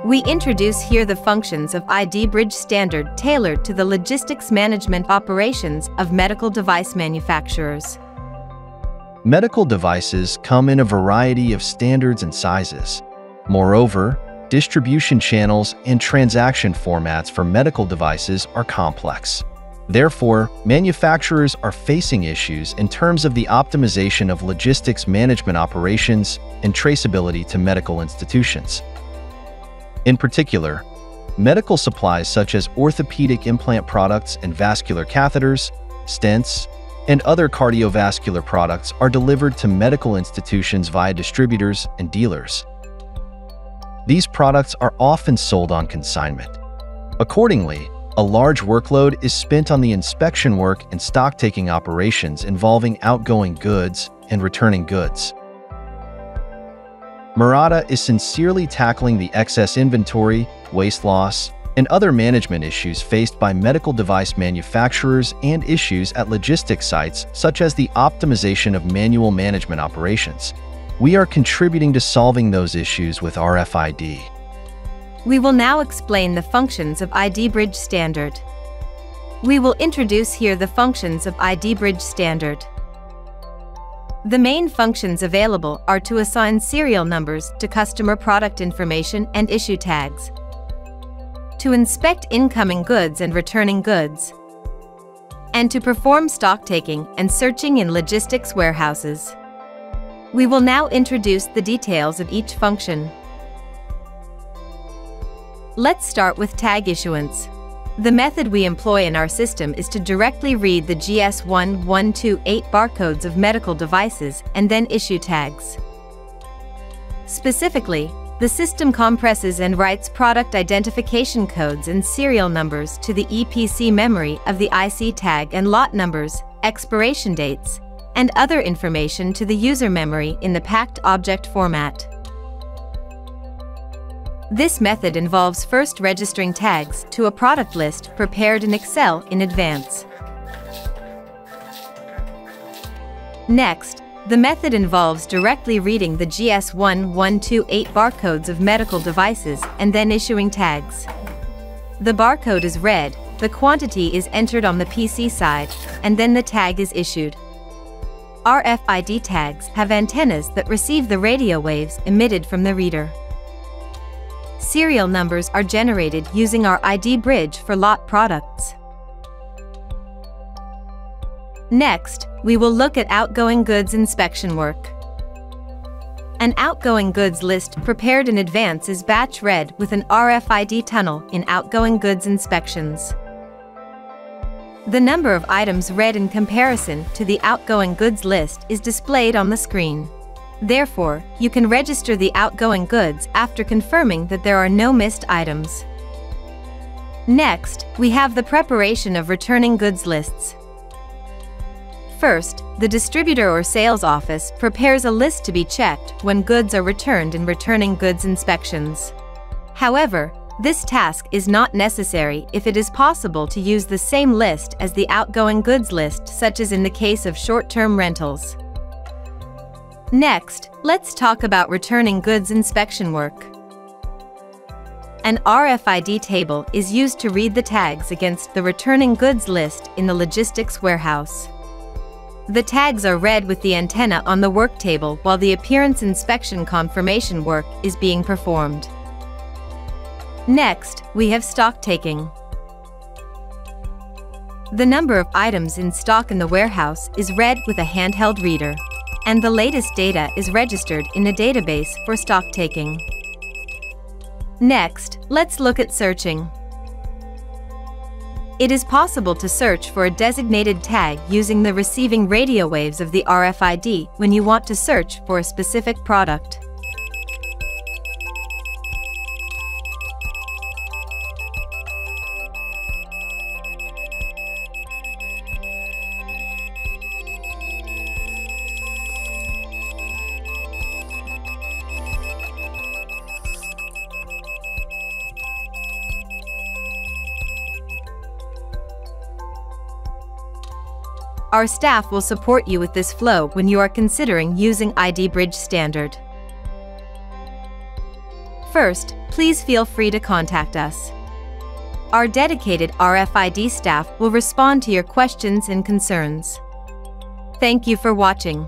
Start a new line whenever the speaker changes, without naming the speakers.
We introduce here the functions of ID Bridge Standard tailored to the logistics management operations of medical device manufacturers.
Medical devices come in a variety of standards and sizes. Moreover, distribution channels and transaction formats for medical devices are complex. Therefore, manufacturers are facing issues in terms of the optimization of logistics management operations and traceability to medical institutions. In particular, medical supplies such as orthopedic implant products and vascular catheters, stents, and other cardiovascular products are delivered to medical institutions via distributors and dealers. These products are often sold on consignment. Accordingly, a large workload is spent on the inspection work and stock-taking operations involving outgoing goods and returning goods. Murata is sincerely tackling the excess inventory, waste loss, and other management issues faced by medical device manufacturers and issues at logistics sites such as the optimization of manual management operations. We are contributing to solving those issues with RFID.
We will now explain the functions of ID Bridge Standard. We will introduce here the functions of ID Bridge Standard. The main functions available are to assign serial numbers to customer product information and issue tags, to inspect incoming goods and returning goods, and to perform stock taking and searching in logistics warehouses. We will now introduce the details of each function. Let's start with tag issuance. The method we employ in our system is to directly read the GS1128 barcodes of medical devices and then issue tags. Specifically, the system compresses and writes product identification codes and serial numbers to the EPC memory of the IC tag and lot numbers, expiration dates, and other information to the user memory in the packed object format. This method involves first registering tags to a product list prepared in Excel in advance. Next, the method involves directly reading the GS1128 barcodes of medical devices and then issuing tags. The barcode is read, the quantity is entered on the PC side, and then the tag is issued. RFID tags have antennas that receive the radio waves emitted from the reader. Serial numbers are generated using our ID bridge for lot products. Next, we will look at outgoing goods inspection work. An outgoing goods list prepared in advance is batch read with an RFID tunnel in outgoing goods inspections. The number of items read in comparison to the outgoing goods list is displayed on the screen. Therefore, you can register the outgoing goods after confirming that there are no missed items. Next, we have the preparation of returning goods lists. First, the distributor or sales office prepares a list to be checked when goods are returned in returning goods inspections. However, this task is not necessary if it is possible to use the same list as the outgoing goods list, such as in the case of short-term rentals. Next, let's talk about returning goods inspection work. An RFID table is used to read the tags against the returning goods list in the logistics warehouse. The tags are read with the antenna on the work table while the appearance inspection confirmation work is being performed. Next, we have stock taking. The number of items in stock in the warehouse is read with a handheld reader, and the latest data is registered in a database for stock taking. Next, let's look at searching. It is possible to search for a designated tag using the receiving radio waves of the RFID when you want to search for a specific product. Our staff will support you with this flow when you are considering using ID Bridge Standard. First, please feel free to contact us. Our dedicated RFID staff will respond to your questions and concerns. Thank you for watching.